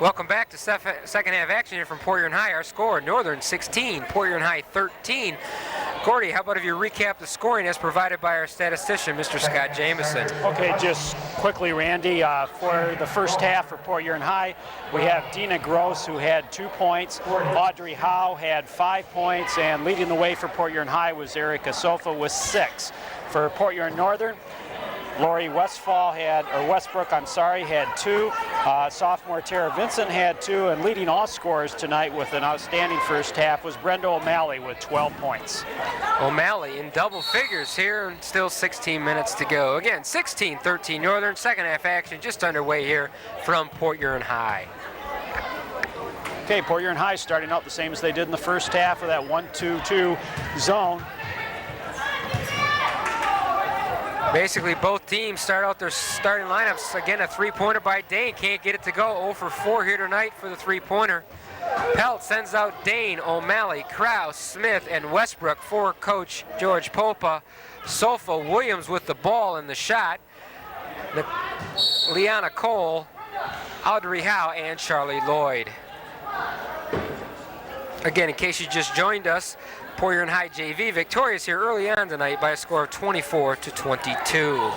Welcome back to second half action here from Port Huron High. Our score, Northern 16, Port Huron High 13. Gordy, how about if you recap the scoring as provided by our statistician, Mr. Scott Jameson? Okay, just quickly, Randy, for the first half for Port Huron High, we have Dina Gross, who had 2 points. Audrey Howe had 5 points, and leading the way for Port Huron High was Erica Sofa with 6. For Port Huron Northern, Lori Westbrook, had 2. Sophomore Tara Vincent had 2, and leading all scorers tonight with an outstanding first half was Brenda O'Malley with 12 points. O'Malley in double figures here, and still 16 minutes to go. Again, 16-13 Northern, second half action just underway here from Port Huron High. Okay, Port Huron High starting out the same as they did in the first half with that 1-2-2 zone. Basically, both teams start out their starting lineups. Again, a three-pointer by Dane. Can't get it to go. 0 for 4 here tonight for the three-pointer. Pelt sends out Dane, O'Malley, Krause, Smith, and Westbrook for Coach George Popa. Sofa Williams with the ball and the shot. Liana Cole, Audrey Howe, and Charlie Lloyd. Again, in case you just joined us, Port Huron High JV victorious here early on tonight by a score of 24-22.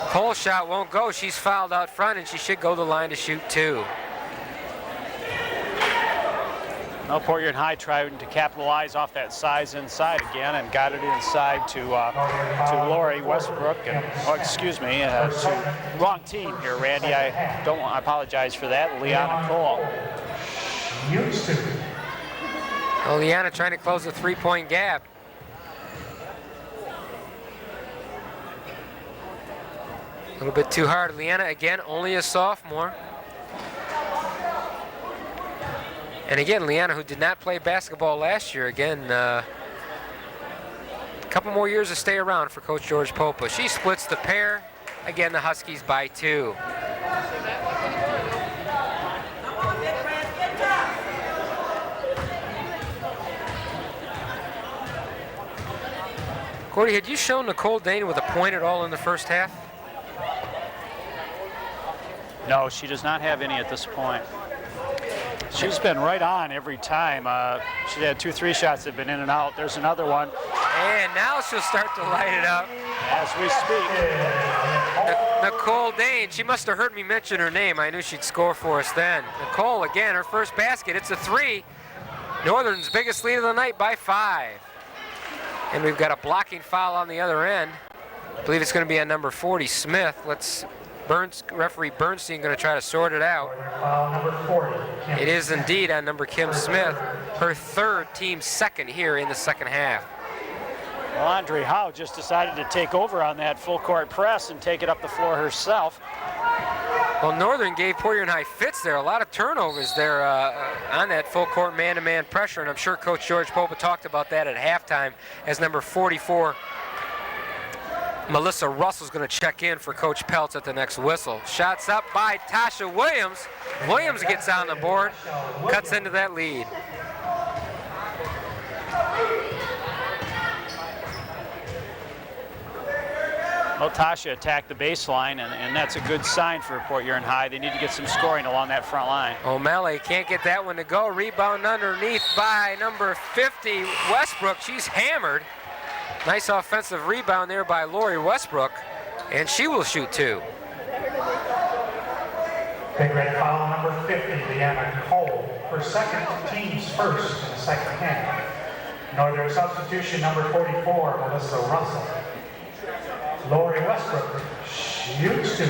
Cole's shot won't go. She's fouled out front, and she should go to the line to shoot 2. Now Port Huron High trying to capitalize off that size inside again and got it inside to Lori Westbrook. And, wrong team here, Randy. I apologize for that. Liana Cole. Well, Liana trying to close the three-point gap. A little bit too hard. Liana, again, only a sophomore. And again, Liana, who did not play basketball last year, again, a couple more years to stay around for Coach George Popa. She splits the pair. Again, the Huskies by 2. Gordy, had you shown Nicole Dane with a point at all in the first half? No, she does not have any at this point. She's been right on every time. She had 2 3 shots that have been in and out. There's another one. And now she'll start to light it up. As we speak. Nicole Dane, she must have heard me mention her name. I knew she'd score for us then. Nicole, again, her first basket. It's a 3. Northern's biggest lead of the night by 5. And we've got a blocking foul on the other end. I believe it's going to be on number 40, Smith. Referee Bernstein going to try to sort it out. It is indeed on number Kim Smith, her third, team second here in the second half. Well, Audrey Howe just decided to take over on that full court press and take it up the floor herself. Well, Northern gave Port Huron High fits there. A lot of turnovers there on that full court man-to-man pressure, and I'm sure Coach George Popa talked about that at halftime as number 44, Melissa Russell's going to check in for Coach Peltz at the next whistle. Shots up by Tasha Williams. Williams gets on the board, cuts into that lead. Well, Tasha attacked the baseline, and that's a good sign for Port Huron High. They need to get some scoring along that front line. O'Malley can't get that one to go. Rebound underneath by number 50, Westbrook. She's hammered. Nice offensive rebound there by Lori Westbrook, and she will shoot 2. Big red foul number 50, Liana Cole, her second, team's first in the second half. Northern substitution number 44, Melissa Russell. Lori Westbrook shoots 2.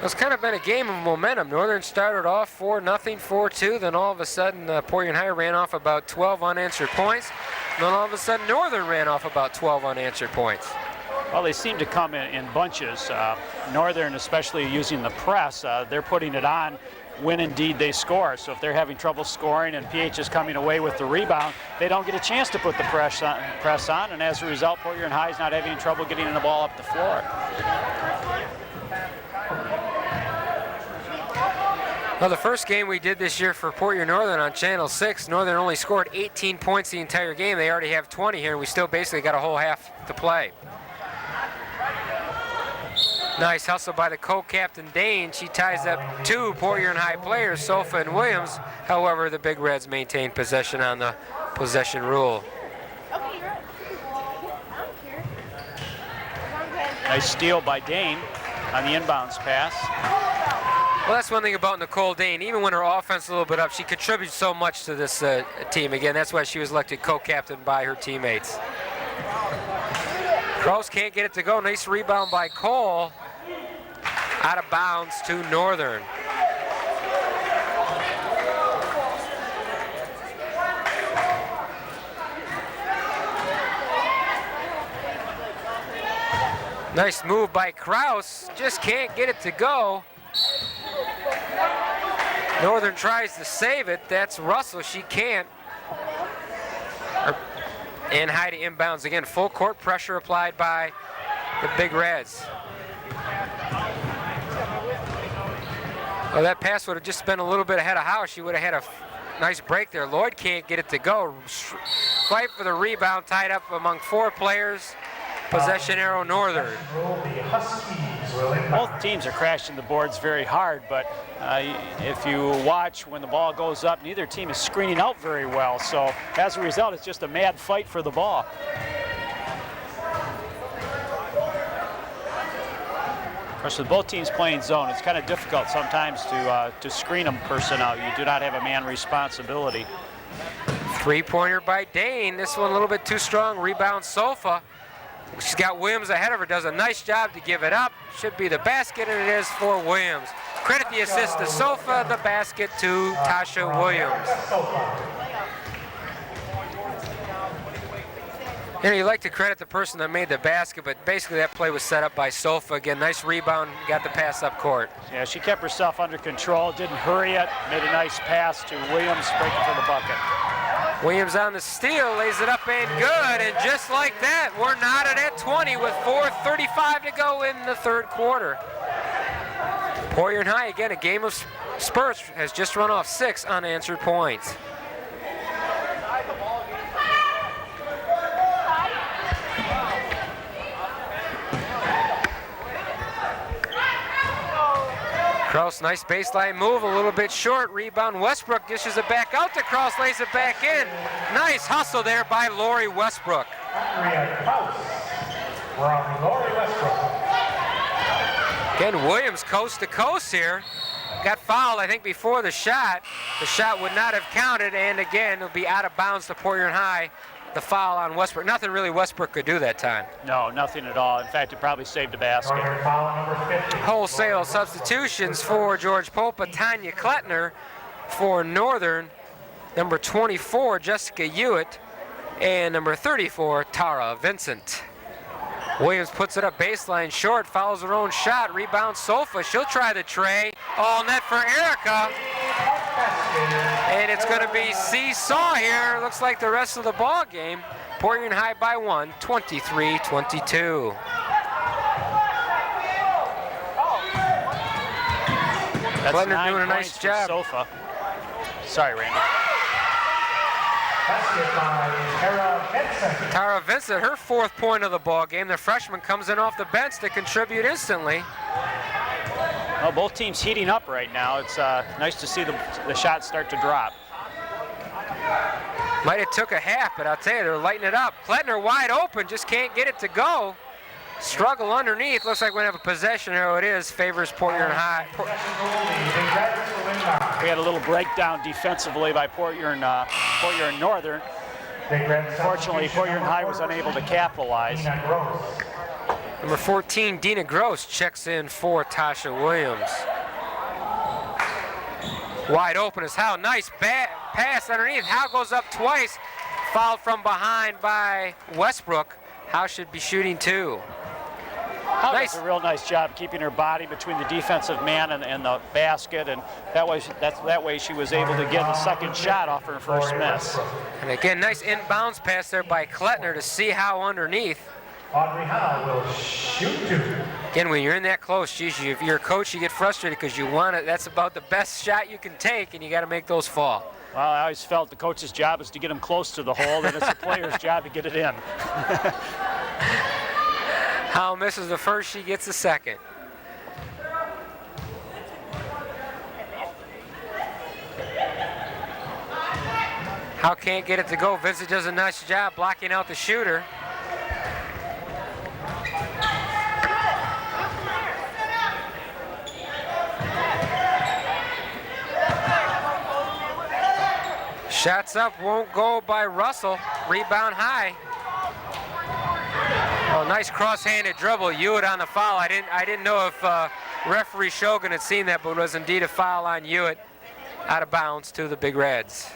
It's kind of been a game of momentum. Northern started off 4-0, 4-2. Then all of a sudden, Port Huron High ran off about 12 unanswered points. Then all of a sudden, Northern ran off about 12 unanswered points. Well, they seem to come in bunches. Northern, especially using the press, they're putting it on when indeed they score. So if they're having trouble scoring and PH is coming away with the rebound, they don't get a chance to put the press on, and as a result, Port Huron High is not having trouble getting the ball up the floor. Well, the first game we did this year for Port Huron Northern on Channel 6, Northern only scored 18 points the entire game. They already have 20 here, and we still basically got a whole half to play. Nice hustle by the co-captain Dane. She ties up two Port Huron High players, Sofa and Williams. However, the Big Reds maintain possession on the possession rule. Nice steal by Dane on the inbounds pass. Well, that's one thing about Nicole Dane. Even when her offense is a little bit up, she contributes so much to this team. Again, that's why she was elected co-captain by her teammates. Kraus can't get it to go. Nice rebound by Cole. Out of bounds to Northern. Nice move by Kraus. Just can't get it to go. Northern tries to save it. That's Russell. She can't. And Heidi inbounds again. Full court pressure applied by the Big Reds. Well, that pass would have just been a little bit ahead of Howe. She would have had a nice break there. Lloyd can't get it to go. Fight for the rebound, tied up among four players. Possession arrow Northern. Both teams are crashing the boards very hard, but if you watch when the ball goes up, neither team is screening out very well. So as a result, it's just a mad fight for the ball. Of course, with both teams playing zone, it's kind of difficult sometimes to screen a person out. You do not have a man responsibility. Three-pointer by Dane. This one a little bit too strong. Rebound Sofa. She's got Williams ahead of her. Does a nice job to give it up. Should be the basket, and it is for Williams. Credit the assist to Sofa, the basket to Tasha Williams. You know, you like to credit the person that made the basket, but basically that play was set up by Sofa. Again, nice rebound, got the pass up court. Yeah, she kept herself under control, didn't hurry it, made a nice pass to Williams, breaking for the bucket. Williams on the steal, lays it up and good, and just like that, we're knotted at 20 with 4:35 to go in the third quarter. Port Huron High, again, a game of spurts, has just run off 6 unanswered points. Kraus, nice baseline move, a little bit short. Rebound, Westbrook dishes it back out to Kraus, lays it back in. Nice hustle there by Lori Westbrook. Again, Williams coast to coast here. Got fouled, I think, before the shot. The shot would not have counted, and again, it'll be out of bounds to Port Huron High. The foul on Westbrook. Nothing really Westbrook could do that time. No, nothing at all. In fact, it probably saved a basket. Wholesale substitutions for George Popa, Tanya Klettner for Northern, number 24, Jessica Hewitt, and number 34, Tara Vincent. Williams puts it up baseline short, fouls her own shot, rebounds Sofa. She'll try the tray. All net for Erica. And it's going to be seesaw here. Looks like the rest of the ball game. Port Huron High by 1, 23-22. Klettner doing a nice job. Sofa. Sorry, Randy. Tara Vincent, her 4th point of the ball game. The freshman comes in off the bench to contribute instantly. Well, both teams heating up right now. It's nice to see the shots start to drop. Might have took a half, but I'll tell you, they're lighting it up. Klettner wide open, just can't get it to go. Struggle underneath. Looks like we're going to have a possession arrow. It is. Favors Port Huron High. We had a little breakdown defensively by Port Huron Northern. Fortunately, Port Huron High was unable to capitalize. Number 14, Dina Gross, checks in for Tasha Williams. Wide open is Howe. Nice pass underneath. Howe goes up twice. Fouled from behind by Westbrook. Howe should be shooting 2. Howe does a real nice job keeping her body between the defensive man and the basket, and that way she was able to get the second shot off her first miss. And again, nice inbounds pass there by Klettner to see Howe underneath. Audrey Howe will shoot 2. Again, when you're in that close, geez, if you're a coach, you get frustrated because you want it. That's about the best shot you can take, and you got to make those fall. Well, I always felt the coach's job is to get them close to the hole, and it's the player's job to get it in. Howe misses the first, she gets the second. Howe can't get it to go. Vincent does a nice job blocking out the shooter. Shots up won't go by Russell. Rebound High. Oh, nice cross-handed dribble. Hewitt on the foul. I didn't know if referee Shogun had seen that, but it was indeed a foul on Hewitt. Out of bounds to the Big Reds.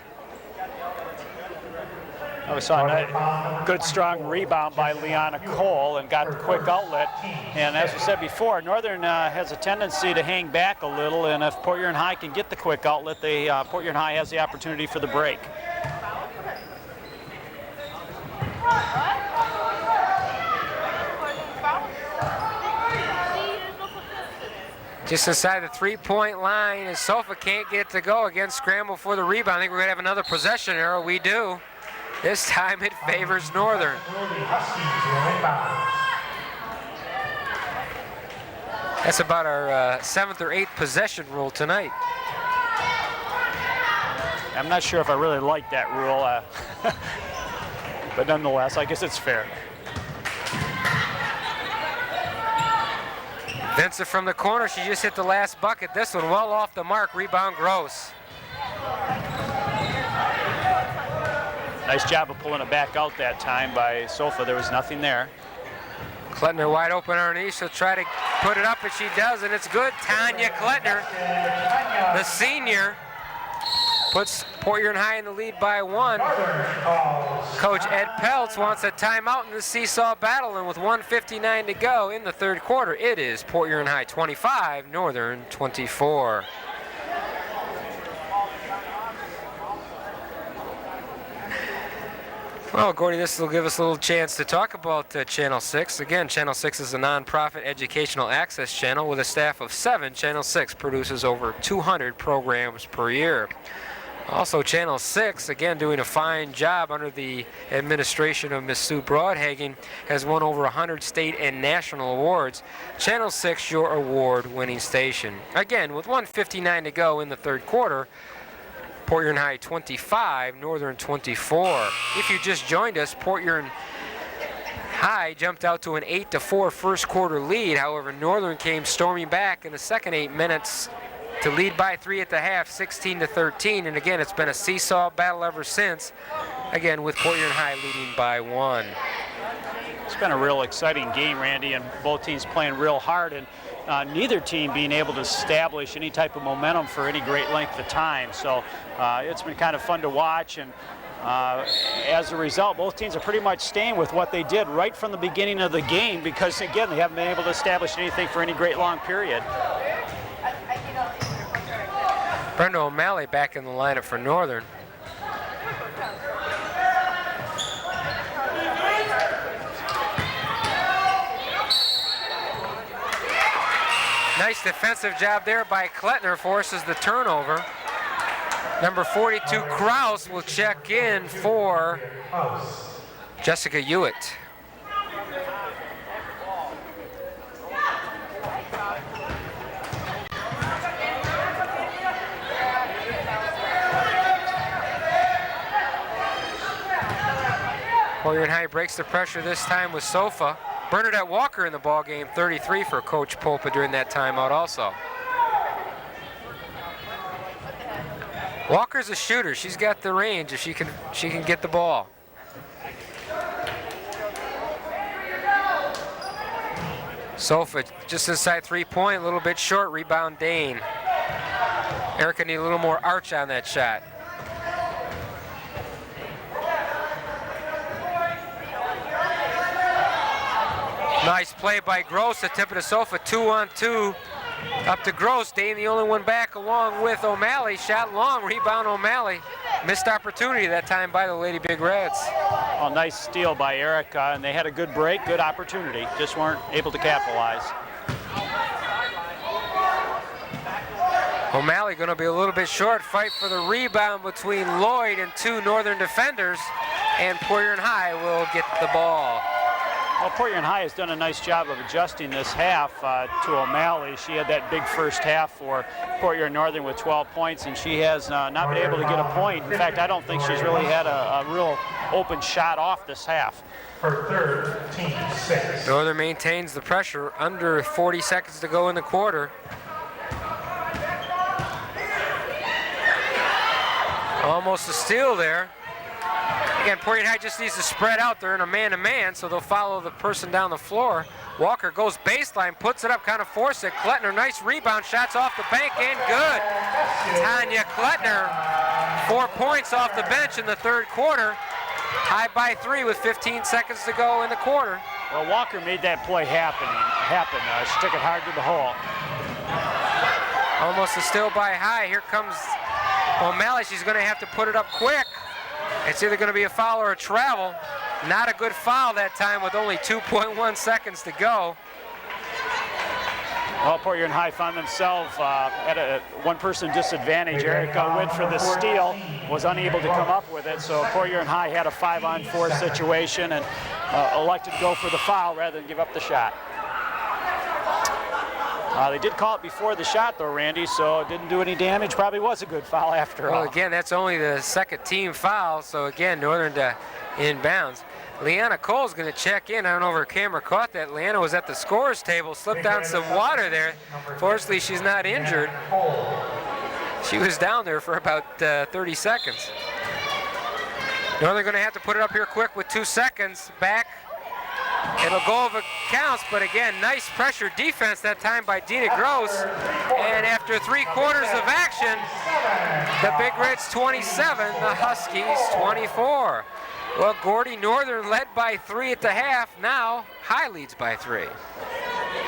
We saw a good strong rebound by Leanna Cole and got the quick outlet. And as we said before, Northern has a tendency to hang back a little, and if Port Huron High can get the quick outlet, Port Huron High has the opportunity for the break. Just inside the three-point line, and Sofa can't get it to go. Again, scramble for the rebound. I think we're going to have another possession arrow. We do. This time it favors Northern. That's about our 7th or 8th possession rule tonight. I'm not sure if I really like that rule, but nonetheless, I guess it's fair. Vincent from the corner, she just hit the last bucket. This one well off the mark, rebound Gross. Nice job of pulling it back out that time by Sofa. There was nothing there. Klettner wide open underneath. She'll try to put it up, and she does, and it's good. Tanya Klettner, the senior, puts Port Huron High in the lead by 1. Coach Ed Peltz wants a timeout in the seesaw battle, and with 1:59 to go in the third quarter, it is Port Huron High 25, Northern 24. Well, Gordy, this will give us a little chance to talk about Channel 6. Again, Channel 6 is a nonprofit educational access channel with a staff of 7. Channel 6 produces over 200 programs per year. Also, Channel 6, again, doing a fine job under the administration of Ms. Sue Broadhagen, has won over 100 state and national awards. Channel 6, your award-winning station. Again, with 1:59 to go in the third quarter, Port Huron High 25, Northern 24. If you just joined us, Port Huron High jumped out to an 8-4 first quarter lead. However, Northern came storming back in the second 8 minutes to lead by 3 at the half, 16-13. And again, it's been a seesaw battle ever since. Again, with Port Huron High leading by 1. It's been a real exciting game, Randy, and both teams playing real hard, and neither team being able to establish any type of momentum for any great length of time. So it's been kind of fun to watch, and as a result, both teams are pretty much staying with what they did right from the beginning of the game, because again, they haven't been able to establish anything for any great long period. Brenda O'Malley back in the lineup for Northern. Nice defensive job there by Klettner, forces the turnover. Number 42, Kraus, will check in for Jessica Hewitt. Port Huron High breaks the pressure this time with Sofa. Bernadette Walker in the ball game, 33 for Coach Polpa during that timeout also. Walker's a shooter. She's got the range if she can get the ball. Sofa just inside 3-point, a little bit short. Rebound Dane. Erica need a little more arch on that shot. Nice play by Gross, a tip of the Sofa, 2-on-2. Up to Gross, Dane the only one back along with O'Malley. Shot long, rebound O'Malley. Missed opportunity that time by the Lady Big Reds. Well, nice steal by Erica, and they had a good break, good opportunity. Just weren't able to capitalize. O'Malley going to be a little bit short. Fight for the rebound between Lloyd and 2 Northern defenders, and Port Huron High will get the ball. Well, Port Huron High has done a nice job of adjusting this half to O'Malley. She had that big first half for Port Huron Northern with 12 points, and she has not been able to get a point. In fact, I don't think she's really had a real open shot off this half. For third, team 6. Northern maintains the pressure, under 40 seconds to go in the quarter. Almost a steal there. Again, Port Huron High just needs to spread out. They're in a man-to-man, so they'll follow the person down the floor. Walker goes baseline, puts it up, kind of force it. Klettner, nice rebound, shots off the bank, and good. Tanya Klettner, 4 points off the bench in the third quarter. Tied by 3 with 15 seconds to go in the quarter. Well, Walker made that play happen. She took it hard to the hole. Almost a steal by High. Here comes O'Malley. She's going to have to put it up quick. It's either going to be a foul or a travel. Not a good foul that time with only 2.1 seconds to go. Well, Port Huron High found themselves at a one-person disadvantage. Erica Witt for the steal was unable to come up with it, so Port Huron High had a 5-on-4 situation and elected to go for the foul rather than give up the shot. They did call it before the shot, though, Randy, so it didn't do any damage. Probably was a good foul after all. Well, again, that's only the second team foul, so again, Northern to inbounds. Leanna Cole's going to check in. I don't know if her camera caught that. Leanna was at the scorer's table, slipped down some water there. Fortunately, she's not injured. She was down there for about 30 seconds. Northern going to have to put it up here quick with 2 seconds. Back. It'll go if it counts, but again, nice pressure defense that time by Dina Gross. And after 3 quarters of action, the Big Reds 27, the Huskies 24. Well, Gordy, Northern led by 3 at the half. Now, High leads by 3.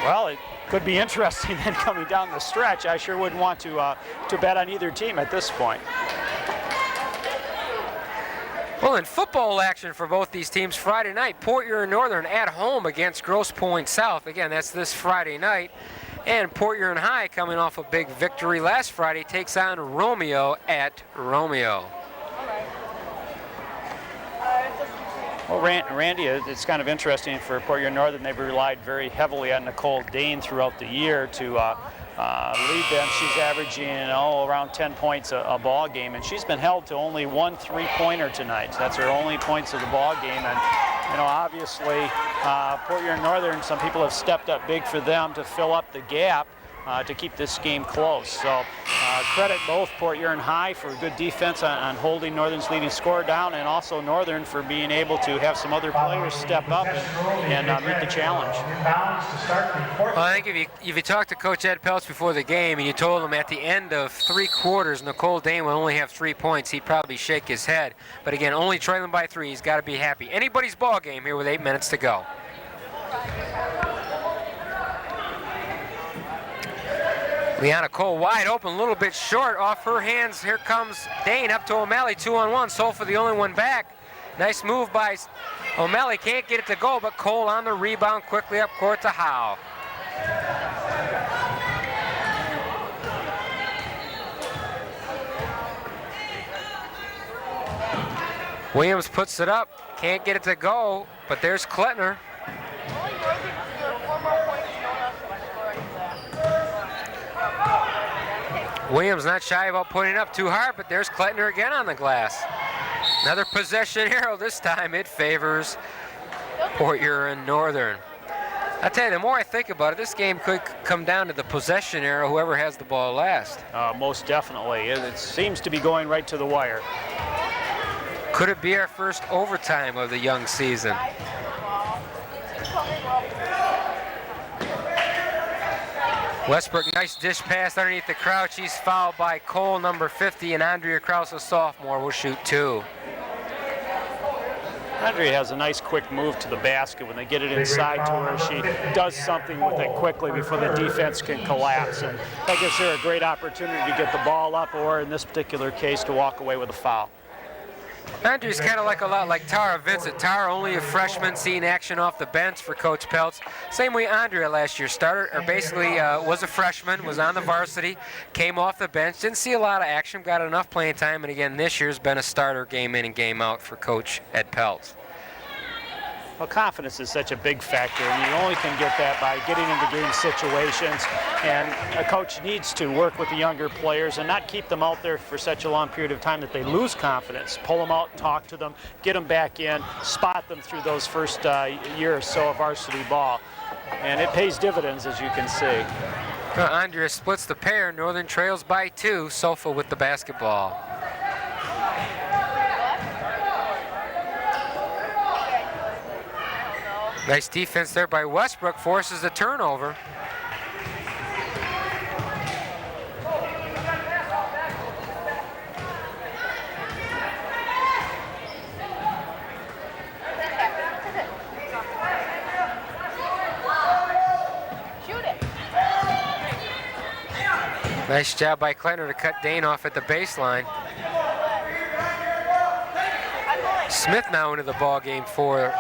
Well, it could be interesting then coming down the stretch. I sure wouldn't want to bet on either team at this point. Well, in football action for both these teams Friday night, Port Huron Northern at home against Grosse Pointe South. Again, that's this Friday night. And Port Huron High, coming off a big victory last Friday, takes on Romeo at Romeo. Well, Randy, it's kind of interesting for Port Huron Northern. They've relied very heavily on Nicole Dane throughout the year to lead them. She's averaging around 10 points a ball game, and she's been held to only 1 3-pointer tonight. So that's her only points of the ball game. And obviously, Port Huron Northern, some people have stepped up big for them to fill up the gap to keep this game close. So credit both Port Huron High for good defense on holding Northern's leading scorer down, and also Northern for being able to have some other players step up and meet the challenge. Well, I think if you talked to Coach Ed Peltz before the game and you told him at the end of 3 quarters Nicole Dane will only have 3 points, he'd probably shake his head. But again, only trailing by 3, he's got to be happy. Anybody's ball game here with 8 minutes to go. Leanna Cole wide open, a little bit short off her hands. Here comes Dane up to O'Malley, 2-on-1. Sofa the only one back. Nice move by O'Malley, can't get it to go, but Cole on the rebound quickly up court to Howe. Williams puts it up, can't get it to go, but there's Klettner. Williams not shy about putting it up too hard, but there's Klettner again on the glass. Another possession arrow. This time it favors Port Huron Northern. I tell you, the more I think about it, this game could come down to the possession arrow, whoever has the ball last. Most definitely. It seems to be going right to the wire. Could it be our first overtime of the young season? Westbrook, nice dish pass underneath the crouch. She's fouled by Cole, number 50, and Andrea Krause, a sophomore, will shoot 2. Andrea has a nice quick move to the basket. When they get it inside to her, she does something with it quickly before the defense can collapse. And that gives her a great opportunity to get the ball up, or in this particular case, to walk away with a foul. Andrea's kind of a lot like Tara Vincent. Tara, only a freshman, seeing action off the bench for Coach Peltz. Same way Andrea last year started, or basically was a freshman, was on the varsity, came off the bench, didn't see a lot of action, got enough playing time, and again, this year's been a starter game in and game out for Coach Ed Peltz. Well, confidence is such a big factor, and you only can get that by getting into game situations. And a coach needs to work with the younger players and not keep them out there for such a long period of time that they lose confidence. Pull them out, talk to them, get them back in, spot them through those first year or so of varsity ball. And it pays dividends, as you can see. Andrea splits the pair. Northern trails by 2. Sofa with the basketball. Nice defense there by Westbrook, forces the turnover. Nice job by Kleiner to cut Dane off at the baseline. Smith now into the ball game for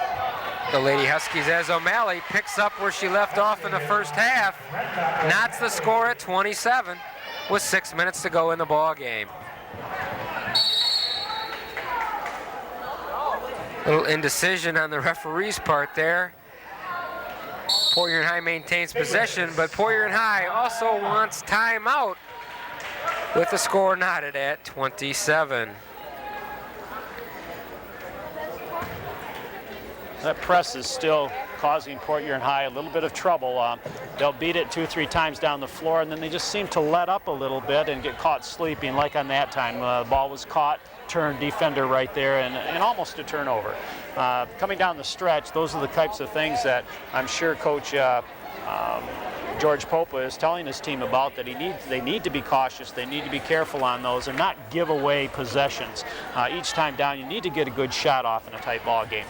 the Lady Huskies as O'Malley picks up where she left off in the first half. Knots the score at 27 with 6 minutes to go in the ball game. Little indecision on the referee's part there. Port Huron High maintains possession, but Port Huron High also wants timeout with the score knotted at 27. That press is still causing Port Huron High a little bit of trouble. They'll beat it 2-3 times down the floor, and then they just seem to let up a little bit and get caught sleeping, like on that time. The ball was caught, turned, defender right there, and almost a turnover. Coming down the stretch, those are the types of things that I'm sure Coach George Popa is telling his team about, that they need to be cautious, they need to be careful on those and not give away possessions. Each time down, you need to get a good shot off in a tight ball game.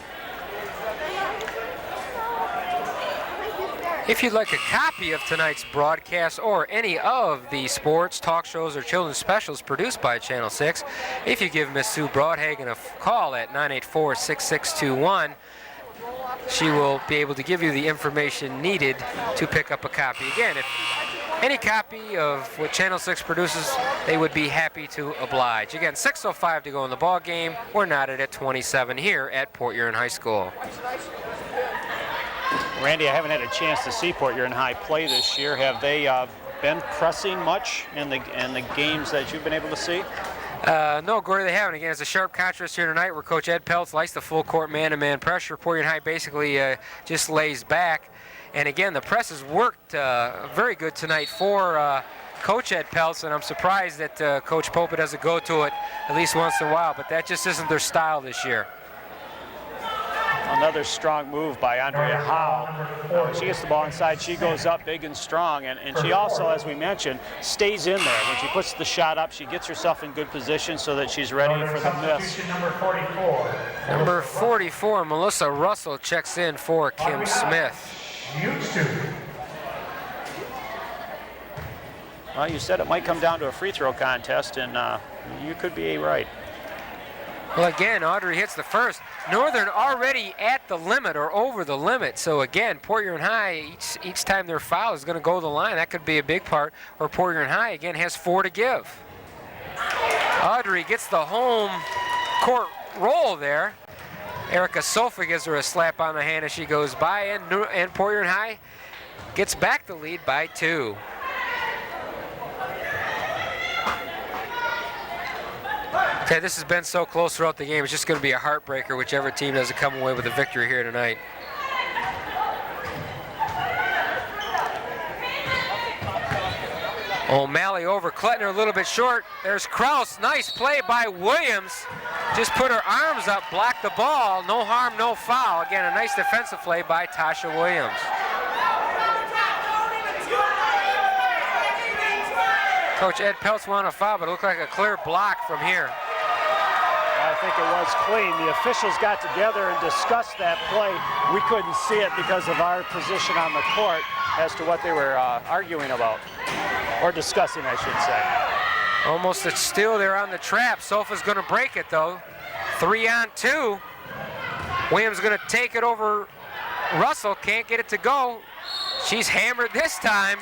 If you'd like a copy of tonight's broadcast or any of the sports, talk shows, or children's specials produced by Channel 6, if you give Miss Sue Broadhagen a call at 984-6621, she will be able to give you the information needed to pick up a copy. Again, if any copy of what Channel 6 produces, they would be happy to oblige. Again, 6:05 to go in the ball game. We're knotted at 27 here at Port Huron High School. Randy, I haven't had a chance to see Port Huron High play this year. Have they been pressing much in the games that you've been able to see? No, Gordy, they haven't. Again, it's a sharp contrast here tonight where Coach Ed Peltz likes the full court man-to-man pressure. Port Huron High basically just lays back. And again, the press has worked very good tonight for Coach Ed Peltz, and I'm surprised that Coach Popa doesn't go to it at least once in a while, but that just isn't their style this year. Another strong move by Andrea Howe. When she gets the ball inside, she goes up big and strong, and she also, as we mentioned, stays in there. When she puts the shot up, she gets herself in good position so that she's ready for the miss. Number 44, Melissa Russell checks in for Kim Smith. Well, you said it might come down to a free throw contest, and you could be right. Well, again, Audrey hits the first. Northern already at the limit or over the limit. So again, Port Huron High, each time their foul is going to go to the line. That could be a big part. Or Port Huron High, again, has 4 to give. Audrey gets the home court roll there. Erica Sofa gives her a slap on the hand as she goes by. And Port Huron High gets back the lead by 2. Okay, this has been so close throughout the game. It's just going to be a heartbreaker, whichever team doesn't come away with a victory here tonight. O'Malley over Klettner, a little bit short. There's Kraus. Nice play by Williams. Just put her arms up, blocked the ball. No harm, no foul. Again, a nice defensive play by Tasha Williams. Coach Ed Peltz wanted a foul, but it looked like a clear block from here. I think it was clean. The officials got together and discussed that play. We couldn't see it because of our position on the court as to what they were arguing about, or discussing, I should say. Almost a steal there on the trap. Sofa's going to break it, though. 3-on-2. Williams going to take it over Russell. Can't get it to go. She's hammered this time.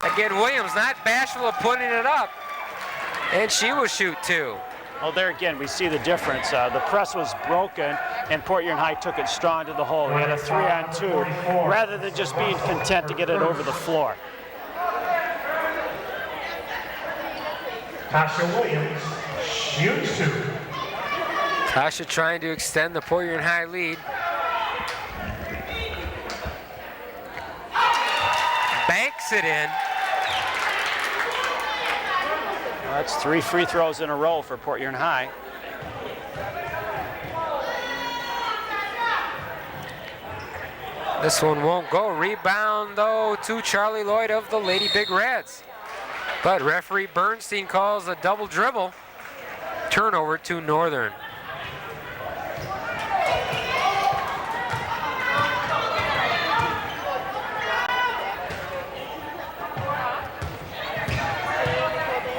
Again, Williams not bashful of putting it up. And she will shoot 2. Well, there again, we see the difference. The press was broken, and Port Huron High took it strong to the hole. We had a 3-on-2 rather than just being content to get it over the floor. Tasha Williams shoots 2. Tasha trying to extend the Port Huron High lead. Banks it in. Well, that's 3 free throws in a row for Port Huron High. This one won't go. Rebound, though, to Charlie Lloyd of the Lady Big Reds. But referee Bernstein calls a double dribble. Turnover to Northern.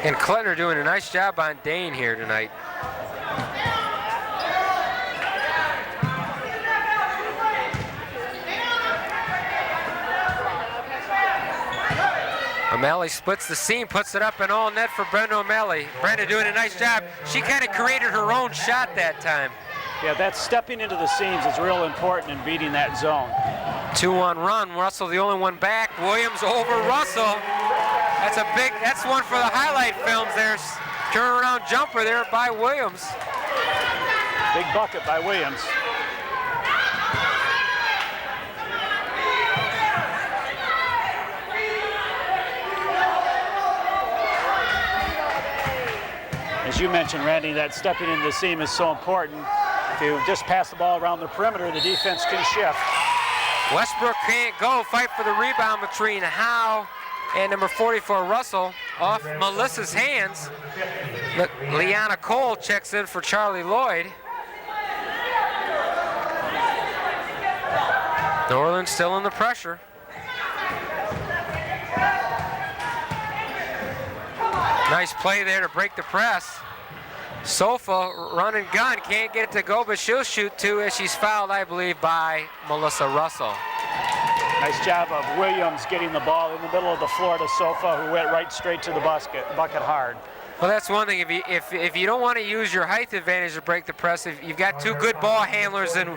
And Klettner doing a nice job on Dane here tonight. O'Malley splits the seam, puts it up and all net for Brenda O'Malley. Brenda doing a nice job. She kind of created her own shot that time. Yeah, that stepping into the seams is real important in beating that zone. 2-on run. Russell the only one back. Williams over Russell. That's one for the highlight films. There's turnaround jumper there by Williams. Big bucket by Williams. As you mentioned, Randy, that stepping into the seam is so important. If you just pass the ball around the perimeter, the defense can shift. Westbrook can't go. Fight for the rebound between Howe and number 44, Russell, off Melissa's hands. Leanna Cole checks in for Charlie Lloyd. Northern still in the pressure. Nice play there to break the press. Sofa, run and gun, can't get it to go, but she'll shoot 2 as she's fouled, I believe, by Melissa Russell. Nice job of Williams getting the ball in the middle of the floor to Sofa, who went right straight to the bucket hard. Well, that's one thing. If you don't want to use your height advantage to break the press, if you've got 2 good ball handlers in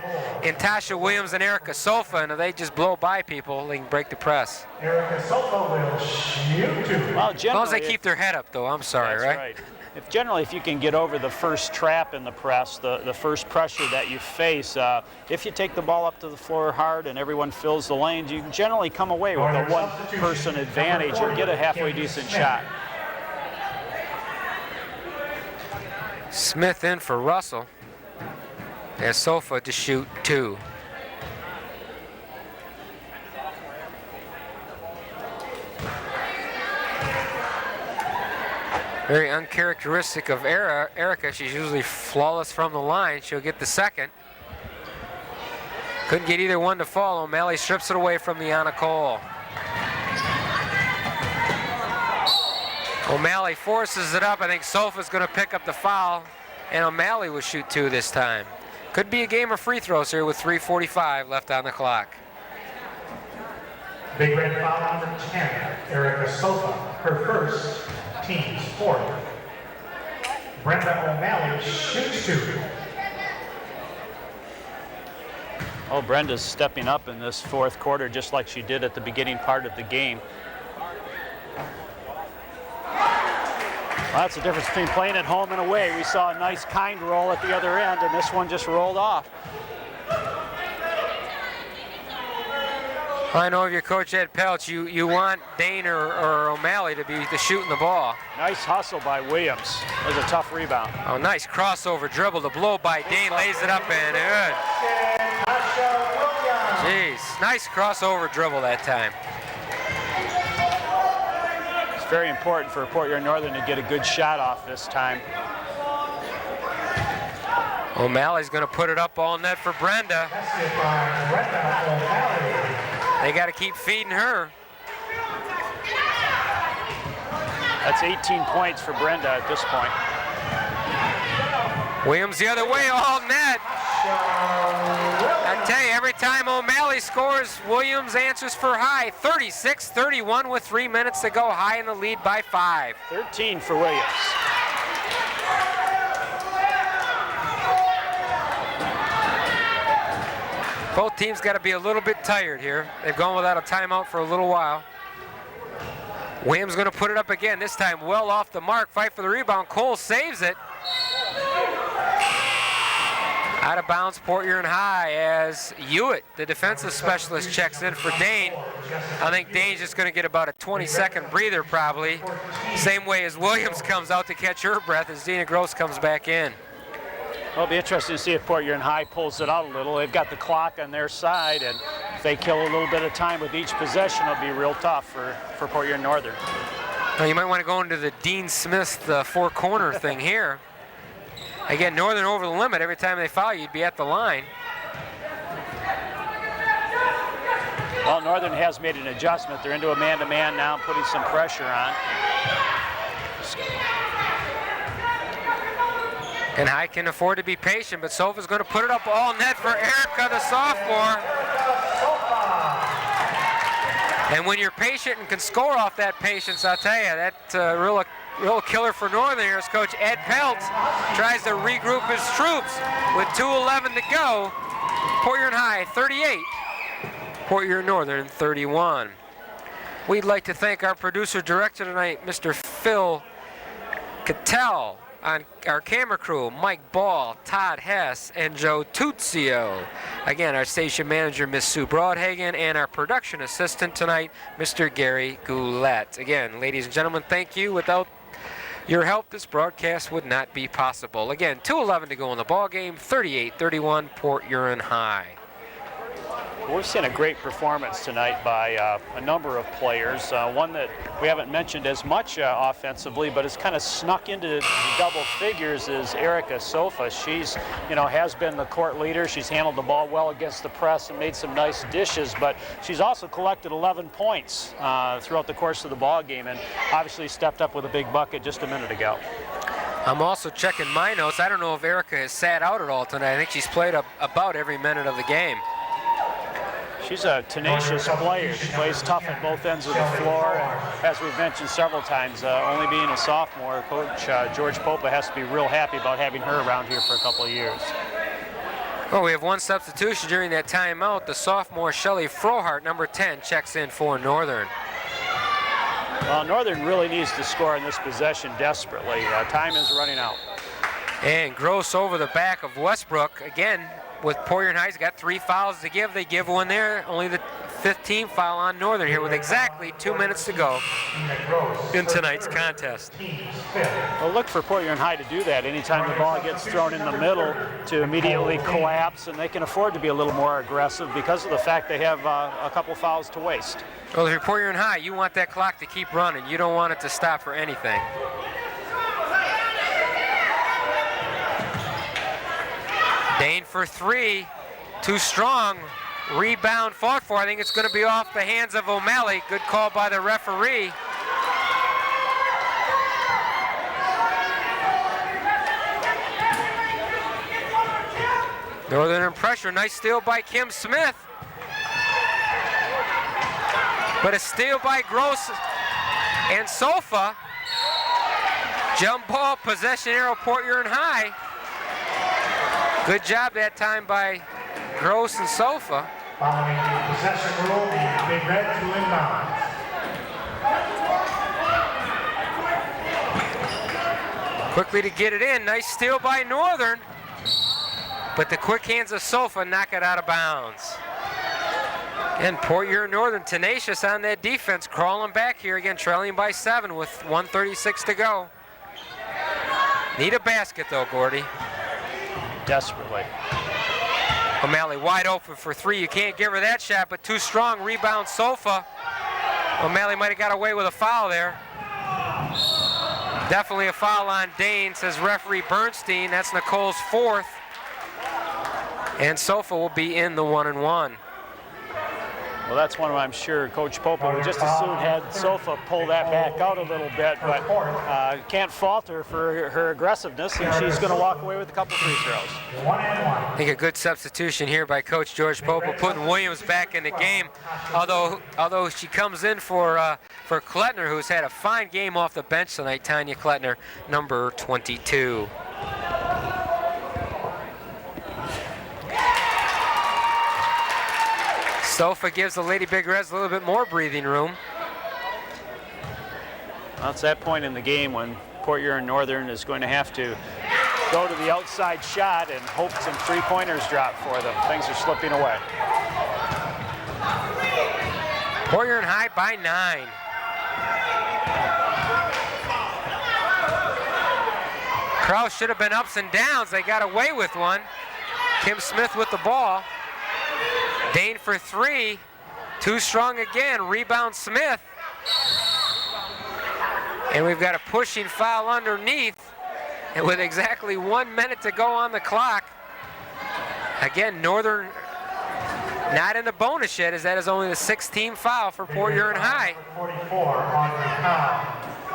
Tasha Williams and Erica Sofa, and if they just blow by people, they can break the press. Erica Sofa will shoot 2. Well, as long as they keep their head up, though, I'm sorry, that's right? If you can get over the first trap in the press, the first pressure that you face, if you take the ball up to the floor hard and everyone fills the lanes, you can generally come away with a one-person advantage and get a halfway decent shot. Smith in for Russell. There's Sofa to shoot 2. Very uncharacteristic of Erica. She's usually flawless from the line. She'll get the second. Couldn't get either one to fall. O'Malley strips it away from Leanna Cole. O'Malley forces it up. I think Sofa's going to pick up the foul, and O'Malley will shoot 2 this time. Could be a game of free throws here with 3:45 left on the clock. Big red foul number 10, Erica Sofa, her first, team's 4th. Brenda O'Malley shoots 2. Oh, Brenda's stepping up in this 4th quarter just like she did at the beginning part of the game. Well, that's the difference between playing at home and away. We saw a nice kind roll at the other end, and this one just rolled off. I know if you're Coach Ed Pelch, you want Dane or O'Malley to be the shooting the ball. Nice hustle by Williams. That was a tough rebound. Oh, nice crossover dribble. The blow by Dane, lays it up and good. Jeez, nice crossover dribble that time. It's very important for Port Huron Northern to get a good shot off this time. O'Malley's going to put it up all net for Brenda. They got to keep feeding her. That's 18 points for Brenda at this point. Williams the other way, all net. I tell you, every time O'Malley scores, Williams answers for High. 36-31 with 3 minutes to go. High in the lead by 5. 13 for Williams. Both teams got to be a little bit tired here. They've gone without a timeout for a little while. Williams going to put it up again, this time well off the mark. Fight for the rebound. Cole saves it. Out of bounds, Port Huron High, as Hewitt, the defensive specialist, checks in for Dane. I think Dane's just going to get about a 20-second breather probably. Same way as Williams comes out to catch her breath as Dina Gross comes back in. Well, it'll be interesting to see if Port Huron High pulls it out a little. They've got the clock on their side, and if they kill a little bit of time with each possession, it'll be real tough for Port Huron Northern. Well, you might want to go into the Dean Smith four-corner thing here. Again, Northern over the limit. Every time they foul, you'd be at the line. Well, Northern has made an adjustment. They're into a man-to-man now, putting some pressure on. And High can afford to be patient, but Sofa's going to put it up all net for Erica, the sophomore. And when you're patient and can score off that patience, I'll tell you, that's real killer for Northern here as Coach Ed Pelt tries to regroup his troops with 2:11 to go. Port Huron High 38, Port Huron Northern 31. We'd like to thank our producer-director tonight, Mr. Phil Cattell, on our camera crew, Mike Ball, Todd Hess, and Joe Tuzio. Again, our station manager, Miss Sue Broadhagen, and our production assistant tonight, Mr. Gary Goulet. Again, ladies and gentlemen, thank you. Without your help, this broadcast would not be possible. Again, 2:11 to go in the ball game, 38-31, Port Huron High. We've seen a great performance tonight by a number of players. One that we haven't mentioned as much offensively, but has kind of snuck into double figures is Erica Sofa. She's, has been the court leader. She's handled the ball well against the press and made some nice dishes, but she's also collected 11 points throughout the course of the ball game, and obviously stepped up with a big bucket just a minute ago. I'm also checking my notes. I don't know if Erica has sat out at all tonight. I think she's played about every minute of the game. She's a tenacious player. She plays tough at both ends of the floor, and as we've mentioned several times, only being a sophomore, Coach George Popa has to be real happy about having her around here for a couple of years. Well, we have one substitution during that timeout. The sophomore Shelley Frohart, number 10, checks in for Northern. Well, Northern really needs to score in this possession desperately. Time is running out. And Gross over the back of Westbrook. Again, with Port Huron High's got 3 fouls to give. They give one there. Only the 15th foul on Northern here with exactly 2 minutes to go in tonight's contest. Well, look for Port Huron High to do that anytime the ball gets thrown in the middle, to immediately collapse, and they can afford to be a little more aggressive because of the fact they have a couple fouls to waste. Well, if you're Port Huron High, you want that clock to keep running. You don't want it to stop for anything. Dane for 3, too strong. Rebound fought for. I think it's going to be off the hands of O'Malley. Good call by the referee. Northern in pressure. Nice steal by Kim Smith. But a steal by Gross and Sofa. Jump ball, possession arrow, Port Huron High. Good job that time by Gross and Sofa. Following the possession rule, the Big Red to inbound. Quickly to get it in. Nice steal by Northern. But the quick hands of Sofa knock it out of bounds. And Port Huron Northern tenacious on that defense, crawling back here again, trailing by 7 with 1:36 to go. Need a basket though, Gordy. Desperately. O'Malley wide open for 3. You can't give her that shot, but too strong. Rebound Sofa. O'Malley might have got away with a foul there. Definitely a foul on Dane, says referee Bernstein. That's Nicole's 4th. And Sofa will be in the 1-and-1. Well, that's one I'm sure Coach Popa would just as soon had Sofa pull that back out a little bit, but can't fault her for her aggressiveness, and she's going to walk away with a couple free throws. I think a good substitution here by Coach George Popa, putting Williams back in the game. Although she comes in for Klettner, who's had a fine game off the bench tonight. Tanya Klettner, number 22. Sofa gives the Lady Big Reds a little bit more breathing room. Well, it's that point in the game when Port Huron Northern is going to have to go to the outside shot and hope some three-pointers drop for them. Things are slipping away. Port Huron High by 9. Kraus should have been ups and downs. They got away with one. Kim Smith with the ball. Dane for 3. Too strong again. Rebound Smith. And we've got a pushing foul underneath. And with exactly 1 minute to go on the clock. Again, Northern not in the bonus yet, as that is only the 6th foul for Port Huron High. 44 on the foul.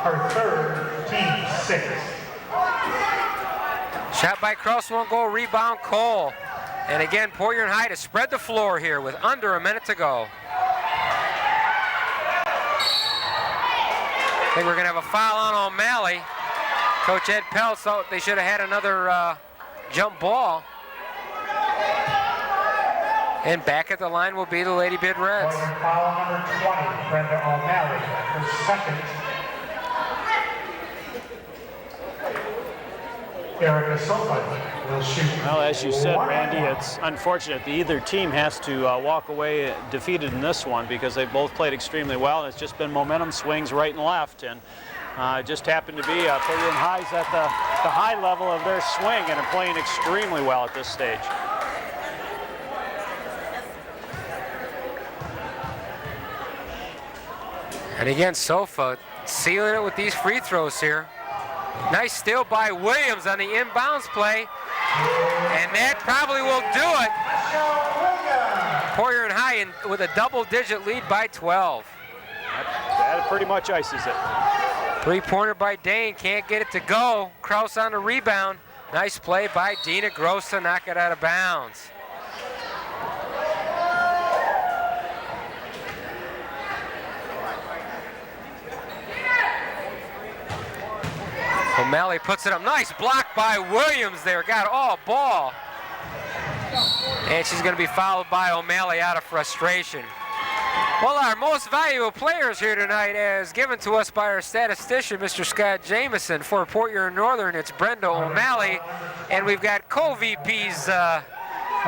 Her third, team 6. Shot by Kraus won't go, rebound Cole. And again, Port Huron High to spread the floor here with under a minute to go. I think we're gonna have a foul on O'Malley. Coach Ed Pell thought they should have had another jump ball. And back at the line will be the Lady Bid Reds. Foul number 20, Brenda O'Malley, her second. Erica Sofa will shoot. Well, as you said, Randy, it's unfortunate that either team has to walk away defeated in this one because they both played extremely well. And it's just been momentum swings right and left, and it just happened to be Port Huron High's at the high level of their swing and are playing extremely well at this stage. And again, Sofa sealing it with these free throws here. Nice steal by Williams on the inbounds play. And that probably will do it. Port Huron High with a double-digit lead by 12. That pretty much ices it. Three-pointer by Dane, can't get it to go. Kraus on the rebound. Nice play by Dina Gross to knock it out of bounds. O'Malley puts it up. Nice block by Williams there. Got all ball. And she's going to be fouled by O'Malley out of frustration. Well, our most valuable players here tonight, as given to us by our statistician, Mr. Scott Jameson. For Port Huron Northern, it's Brenda O'Malley. And we've got co-VPs,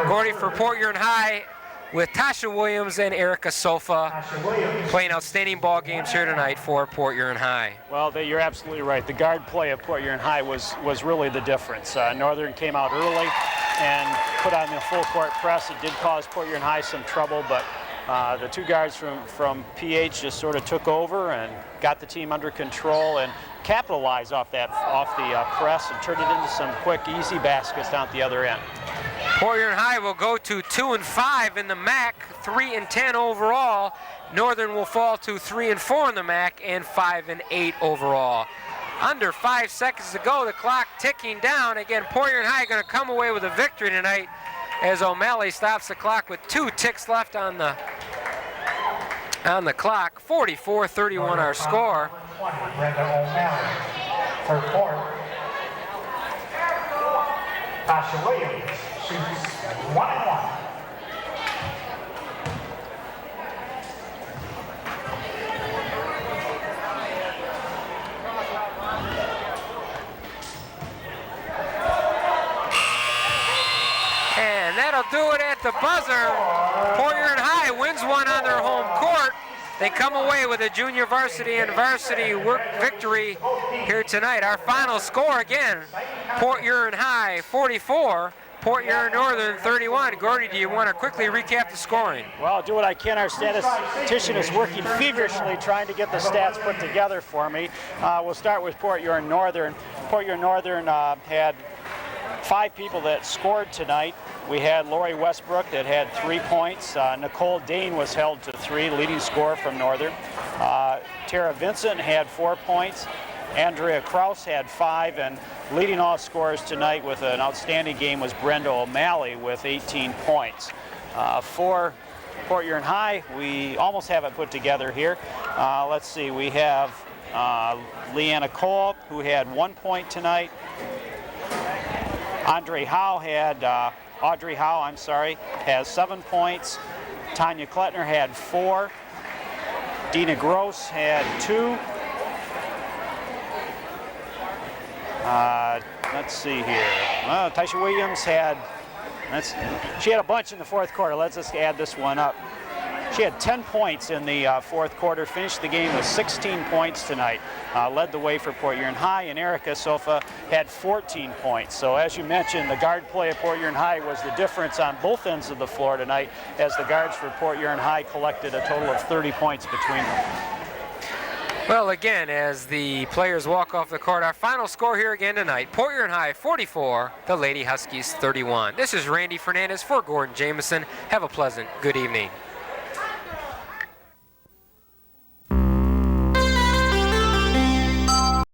Gordy for Port Huron High, with Tasha Williams and Erica Sofa playing outstanding ball games here tonight for Port Huron High. Well, you're absolutely right. The guard play of Port Huron High was really the difference. Northern came out early and put on the full court press. It did cause Port Huron High some trouble, but the two guards from PH just sort of took over and got the team under control and capitalized off the press and turned it into some quick, easy baskets down at the other end. Port Huron High will go to 2-5 in the MAC, 3-10 overall. Northern will fall to 3-4 in the MAC and 5-8 overall. Under 5 seconds to go, the clock ticking down. Again, Port Huron High going to come away with a victory tonight as O'Malley stops the clock with 2 ticks left on the clock. 44-31 our score. 20, Brenda O'Malley. Her fourth, Tasha Williams shoots 1-1. And that'll do it at the buzzer. Port Huron High wins one on their home court. They come away with a junior varsity and varsity victory here tonight. Our final score again, Port Huron High 44, Port Huron Northern 31. Gordy, do you want to quickly recap the scoring? Well, I'll do what I can. Our statistician is working feverishly trying to get the stats put together for me. We'll start with Port Huron Northern. Port Huron Northern had 5 people that scored tonight. We had Lori Westbrook that had 3 points. Nicole Dane was held to 3, leading scorer from Northern. Tara Vincent had 4 points. Andrea Kraus had 5, and leading all scorers tonight with an outstanding game was Brenda O'Malley with 18 points. For Port Huron High, we almost have it put together here. Let's see, we have Leanna Cole, who had 1 point tonight. Audrey Howe, has 7 points. Tanya Klettner had 4. Dina Gross had 2. Let's see here. Taisha Williams had, she had a bunch in the fourth quarter. Let's just add this one up. She had 10 points in the fourth quarter, finished the game with 16 points tonight. Led the way for Port Huron High, and Erica Sofa had 14 points. So as you mentioned, the guard play at Port Huron High was the difference on both ends of the floor tonight, as the guards for Port Huron High collected a total of 30 points between them. Well, again, as the players walk off the court, our final score here again tonight, Port Huron High 44, the Lady Huskies 31. This is Randy Fernandez for Gordon Jameson. Have a pleasant good evening.